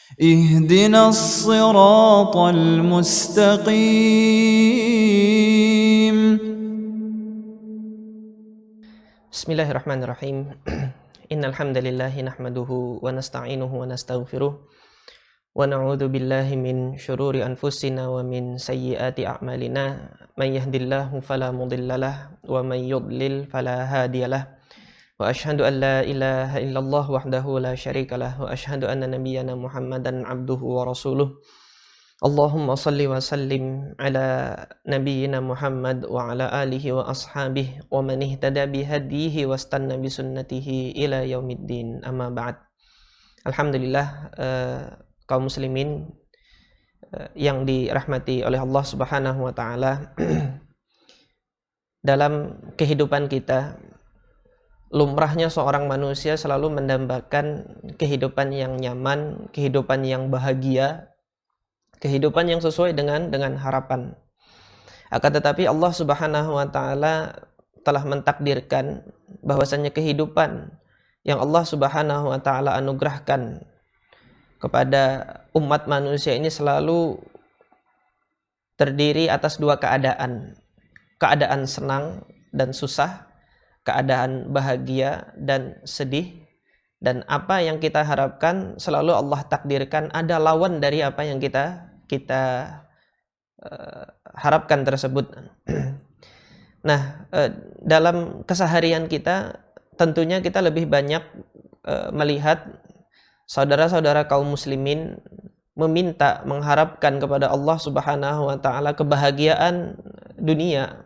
اهدنا الصراط المستقيم. Bismillahirrahmanirrahim. Innal hamdalillah nahmaduhu wa nasta'inuhu wa nastaghfiruh wa na'udzu billahi min syururi anfusina wa min sayyiati a'malina. May yahdihillahu fala mudhillalah wa may yudlil fala hadiyalah. Wa asyhadu an la ilaha illallah wahdahu la syarikalah wa asyhadu anna nabiyyana Muhammadan abduhu wa rasuluh. Allahumma salli wa sallim ala nabiyyina Muhammad wa ala alihi wa ashabihi wa man ihtada bihadihi wa istanna bi sunnatihi ila yaumiddin, amma ba'd. Alhamdulillah, kaum muslimin yang dirahmati oleh Allah Subhanahu wa taala. Dalam kehidupan kita, lumrahnya seorang manusia selalu mendambakan kehidupan yang nyaman, kehidupan yang bahagia, kehidupan yang sesuai dengan harapan. Akan tetapi Allah Subhanahu wa taala telah mentakdirkan bahwasanya kehidupan yang Allah Subhanahu wa taala anugerahkan kepada umat manusia ini selalu terdiri atas dua keadaan. Keadaan senang dan susah, keadaan bahagia dan sedih. Dan apa yang kita harapkan selalu Allah takdirkan ada lawan dari apa yang kita harapkan tersebut. Nah, dalam keseharian kita tentunya kita lebih banyak melihat saudara-saudara kaum muslimin meminta, mengharapkan kepada Allah Subhanahu wa taala kebahagiaan dunia.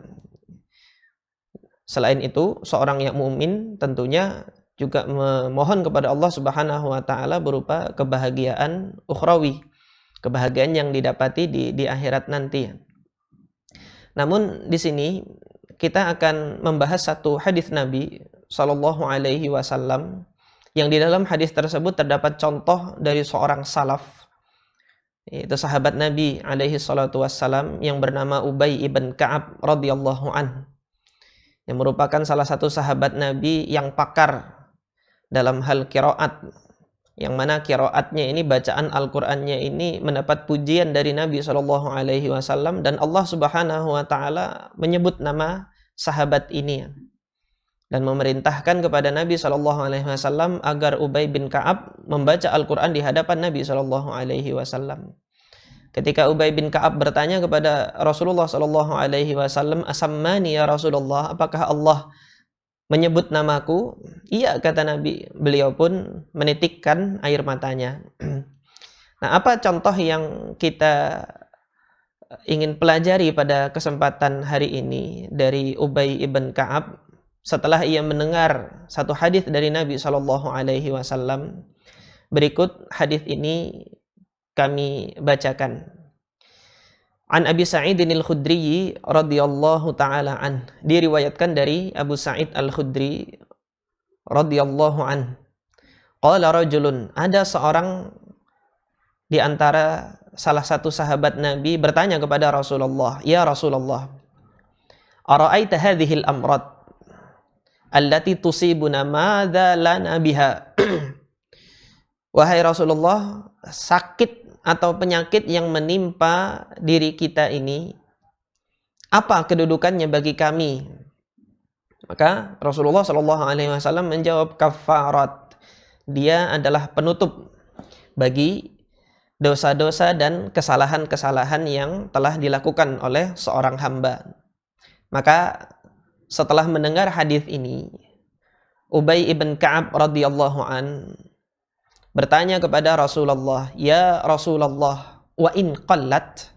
Selain itu, seorang yang mukmin tentunya juga memohon kepada Allah Subhanahu wa taala berupa kebahagiaan ukhrawi, kebahagiaan yang didapati di akhirat nanti. Namun di sini kita akan membahas satu hadis Nabi sallallahu alaihi wasallam yang di dalam hadis tersebut terdapat contoh dari seorang salaf, yaitu sahabat Nabi alaihi salatu wassalam yang bernama Ubay ibn Ka'ab radhiyallahu anhu, yang merupakan salah satu sahabat Nabi yang pakar dalam hal qiraat, yang mana qiraatnya ini, bacaan Al-Qur'annya ini mendapat pujian dari Nabi sallallahu alaihi wasallam, dan Allah Subhanahu wa taala menyebut nama sahabat ini dan memerintahkan kepada Nabi sallallahu alaihi wasallam agar Ubay bin Ka'ab membaca Al-Qur'an di hadapan Nabi sallallahu alaihi wasallam. Ketika Ubay bin Ka'ab bertanya kepada Rasulullah sallallahu alaihi wasallam, "Asammani ya Rasulullah, apakah Allah menyebut namaku?" "Iya," kata Nabi. Beliau pun menitikkan air matanya. Nah, apa contoh yang kita ingin pelajari pada kesempatan hari ini dari Ubay ibn Ka'ab setelah ia mendengar satu hadis dari Nabi sallallahu alaihi wasallam? Berikut hadis ini kami bacakan. An Abi Sa'id al-Khudri radhiyallahu taala an, diriwayatkan dari Abu Sa'id al-Khudri radhiyallahu an. Qala rajulun, ada seorang di antara salah satu sahabat Nabi bertanya kepada Rasulullah, "Ya Rasulullah, ara'aita hadhil amrad allati tusibuna madza lana biha?" Wahai Rasulullah, sakit atau penyakit yang menimpa diri kita ini, apa kedudukannya bagi kami? Maka Rasulullah Shallallahu Alaihi Wasallam menjawab, kafarat, dia adalah penutup bagi dosa-dosa dan kesalahan-kesalahan yang telah dilakukan oleh seorang hamba. Maka setelah mendengar hadis ini, Ubay ibn Ka'ab radhiyallahu an bertanya kepada Rasulullah, "Ya Rasulullah, wa in qallat,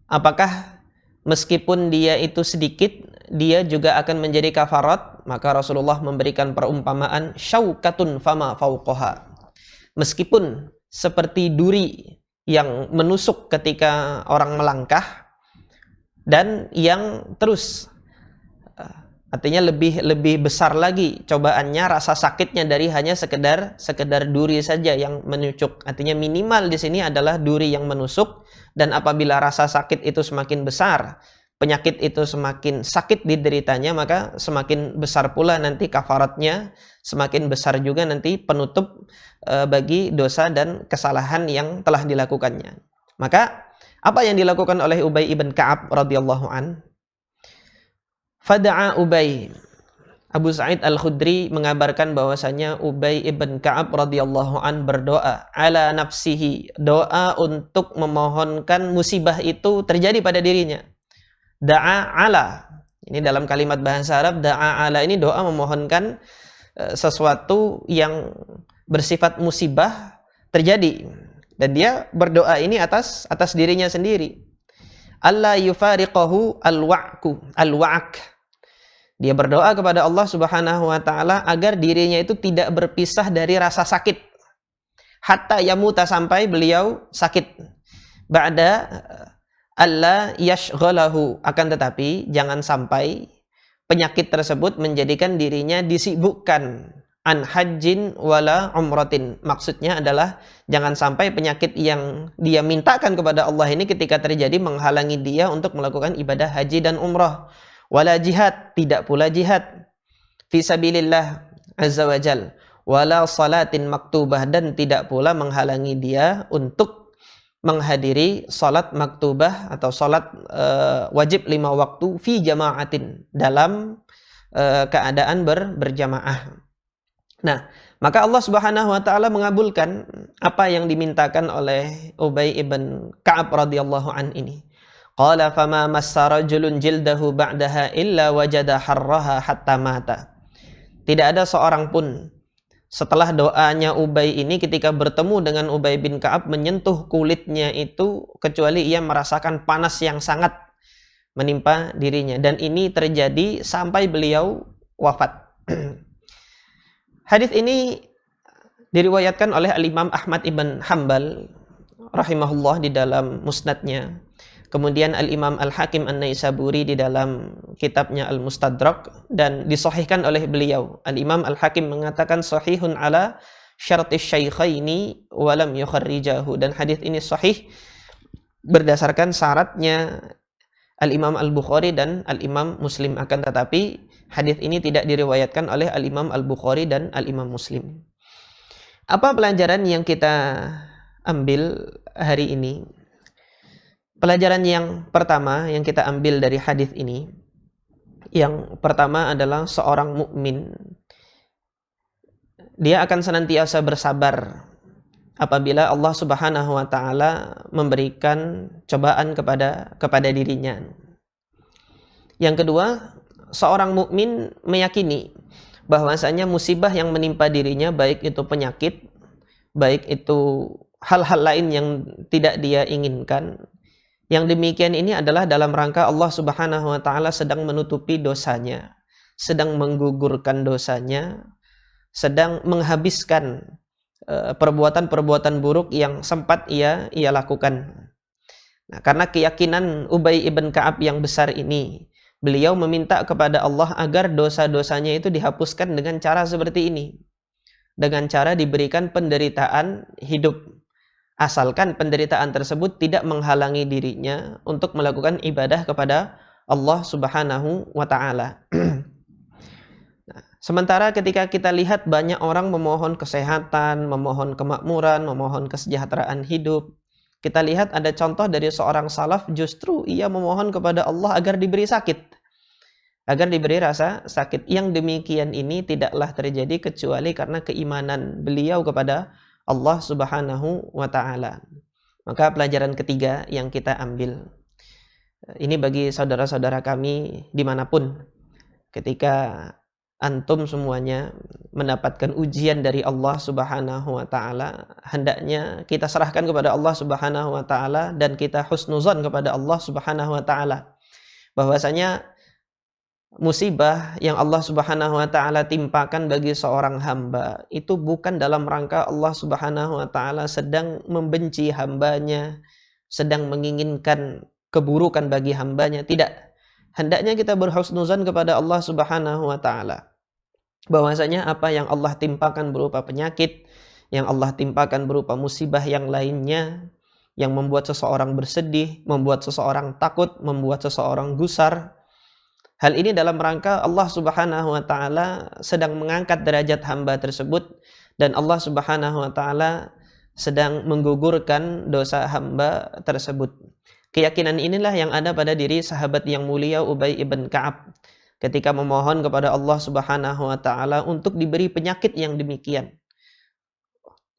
apakah meskipun dia itu sedikit, dia juga akan menjadi kafarat?" Maka Rasulullah memberikan perumpamaan, "Syaukatun fama fauqaha." Meskipun seperti duri yang menusuk ketika orang melangkah dan yang terus, artinya lebih besar lagi cobaannya, rasa sakitnya dari hanya sekedar duri saja yang menusuk. Artinya minimal di sini adalah duri yang menusuk, dan apabila rasa sakit itu semakin besar, penyakit itu semakin sakit dideritanya, maka semakin besar pula nanti kafaratnya, semakin besar juga nanti penutup bagi dosa dan kesalahan yang telah dilakukannya. Maka apa yang dilakukan oleh Ubay ibn Ka'ab radhiyallahu an? Fada'a Ubay. Abu Sa'id Al-Khudri mengabarkan bahwasanya Ubay ibn Ka'ab radhiyallahu an berdoa ala nafsihi, doa untuk memohonkan musibah itu terjadi pada dirinya. Da'a ala, ini dalam kalimat bahasa Arab, da'a ala ini doa memohonkan sesuatu yang bersifat musibah terjadi, dan dia berdoa ini atas dirinya sendiri. Alla yufariqahu al-wa'ak. Dia berdoa kepada Allah Subhanahu wa taala agar dirinya itu tidak berpisah dari rasa sakit. Hatta yamuta, sampai beliau sakit. Ba'da alla yashghalahu, akan tetapi jangan sampai penyakit tersebut menjadikan dirinya disibukkan an hajjin wala umratin. Maksudnya adalah jangan sampai penyakit yang dia mintakan kepada Allah ini ketika terjadi menghalangi dia untuk melakukan ibadah haji dan umrah. Wala jihad, tidak pula jihad fi sabilillah azza wajal, wala salatin maktubah, dan tidak pula menghalangi dia untuk menghadiri salat maktubah atau salat wajib 5 waktu fi jama'atin, dalam keadaan berjamaah. Nah, maka Allah Subhanahu wa taala mengabulkan apa yang dimintakan oleh Ubay ibn Ka'ab radhiyallahu an ini. Qala fama massa rajulun jildahu ba'daha illa wajada harraha hatta mata. Tidak ada seorang pun setelah doanya Ubay ini ketika bertemu dengan Ubay bin Ka'ab menyentuh kulitnya itu kecuali ia merasakan panas yang sangat menimpa dirinya, dan ini terjadi sampai beliau wafat. Hadis ini diriwayatkan oleh Al-Imam Ahmad ibn Hanbal rahimahullah di dalam musnadnya. Kemudian Al-Imam Al-Hakim An-Naisaburi di dalam kitabnya Al-Mustadrak, dan disahihkan oleh beliau. Al-Imam Al-Hakim mengatakan sahihun ala syartis syaikhaini wa lam yukharrijahu, dan hadis ini sahih berdasarkan syaratnya Al-Imam Al-Bukhari dan Al-Imam Muslim, akan tetapi hadis ini tidak diriwayatkan oleh Al-Imam Al-Bukhari dan Al-Imam Muslim. Apa pelajaran yang kita ambil hari ini? Pelajaran yang pertama yang kita ambil dari hadis ini, yang pertama adalah seorang mukmin dia akan senantiasa bersabar apabila Allah Subhanahu wa taala memberikan cobaan kepada dirinya. Yang kedua, seorang mukmin meyakini bahwasanya musibah yang menimpa dirinya, baik itu penyakit, baik itu hal-hal lain yang tidak dia inginkan, yang demikian ini adalah dalam rangka Allah Subhanahu wa taala sedang menutupi dosanya, sedang menggugurkan dosanya, sedang menghabiskan perbuatan-perbuatan buruk yang sempat ia lakukan. Nah, karena keyakinan Ubay ibn Ka'ab yang besar ini, beliau meminta kepada Allah agar dosa-dosanya itu dihapuskan dengan cara seperti ini, dengan cara diberikan penderitaan hidup, asalkan penderitaan tersebut tidak menghalangi dirinya untuk melakukan ibadah kepada Allah Subhanahu wa taala. Sementara ketika kita lihat banyak orang memohon kesehatan, memohon kemakmuran, memohon kesejahteraan hidup, kita lihat ada contoh dari seorang salaf, justru ia memohon kepada Allah agar diberi sakit, agar diberi rasa sakit. Yang demikian ini tidaklah terjadi kecuali karena keimanan beliau kepada Allah Subhanahu wa ta'ala. Maka pelajaran ketiga yang kita ambil, ini bagi saudara-saudara kami dimanapun, ketika antum semuanya mendapatkan ujian dari Allah Subhanahu wa ta'ala, hendaknya kita serahkan kepada Allah Subhanahu wa ta'ala dan kita husnuzan kepada Allah Subhanahu wa ta'ala, bahwasanya musibah yang Allah Subhanahu wa ta'ala timpakan bagi seorang hamba itu bukan dalam rangka Allah Subhanahu wa ta'ala sedang membenci hambanya, sedang menginginkan keburukan bagi hambanya. Tidak. Hendaknya kita berhusnuzan kepada Allah Subhanahu wa ta'ala, bahwasanya apa yang Allah timpakan berupa penyakit, yang Allah timpakan berupa musibah yang lainnya, yang membuat seseorang bersedih, membuat seseorang takut, membuat seseorang gusar. Hal ini dalam rangka Allah Subhanahu wa taala sedang mengangkat derajat hamba tersebut, dan Allah Subhanahu wa taala sedang menggugurkan dosa hamba tersebut. Keyakinan inilah yang ada pada diri sahabat yang mulia Ubay ibn Ka'ab ketika memohon kepada Allah Subhanahu wa taala untuk diberi penyakit yang demikian,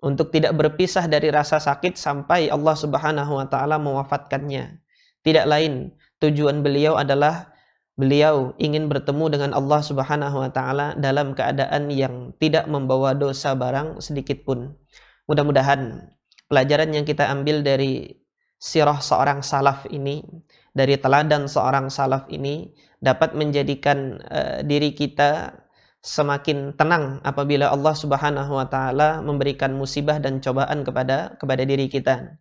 untuk tidak berpisah dari rasa sakit sampai Allah Subhanahu wa taala mewafatkannya. Tidak lain, tujuan beliau adalah beliau ingin bertemu dengan Allah Subhanahu wa taala dalam keadaan yang tidak membawa dosa barang sedikit pun. Mudah-mudahan pelajaran yang kita ambil dari sirah seorang salaf ini, dari teladan seorang salaf ini, dapat menjadikan diri kita semakin tenang apabila Allah Subhanahu wa taala memberikan musibah dan cobaan kepada diri kita.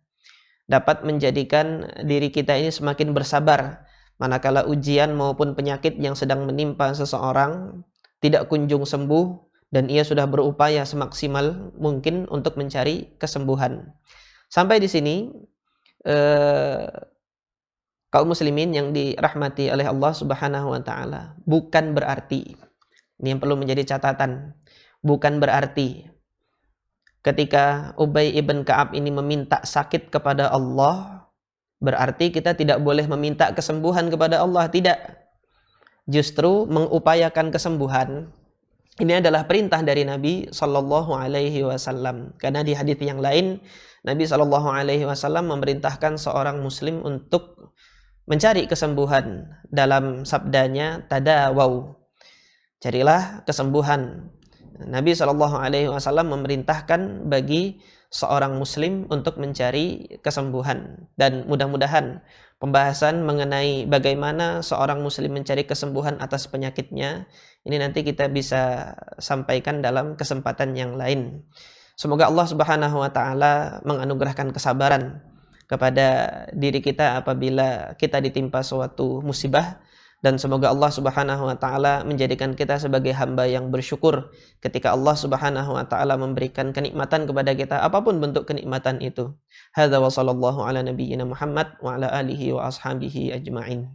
Dapat menjadikan diri kita ini semakin bersabar manakala ujian maupun penyakit yang sedang menimpa seseorang tidak kunjung sembuh dan ia sudah berupaya semaksimal mungkin untuk mencari kesembuhan. Sampai di sini kaum muslimin yang dirahmati oleh Allah Subhanahu wa taala, bukan berarti, ini yang perlu menjadi catatan, bukan berarti ketika Ubay ibn Ka'ab ini meminta sakit kepada Allah, berarti kita tidak boleh meminta kesembuhan kepada Allah. Tidak. Justru mengupayakan kesembuhan ini adalah perintah dari Nabi Sallallahu Alaihi Wasallam. Karena di hadis yang lain Nabi Sallallahu Alaihi Wasallam memerintahkan seorang Muslim untuk mencari kesembuhan dalam sabdanya tadawau, carilah kesembuhan. Nabi Sallallahu Alaihi Wasallam memerintahkan bagi seorang Muslim untuk mencari kesembuhan, dan mudah-mudahan pembahasan mengenai bagaimana seorang Muslim mencari kesembuhan atas penyakitnya ini nanti kita bisa sampaikan dalam kesempatan yang lain. Semoga Allah Subhanahu wa taala menganugerahkan kesabaran kepada diri kita apabila kita ditimpa suatu musibah, dan semoga Allah Subhanahu wa taala menjadikan kita sebagai hamba yang bersyukur ketika Allah Subhanahu wa taala memberikan kenikmatan kepada kita, apapun bentuk kenikmatan itu. Hadza wa sallallahu ala nabiyyina Muhammad wa ala alihi wa ashabihi ajma'in.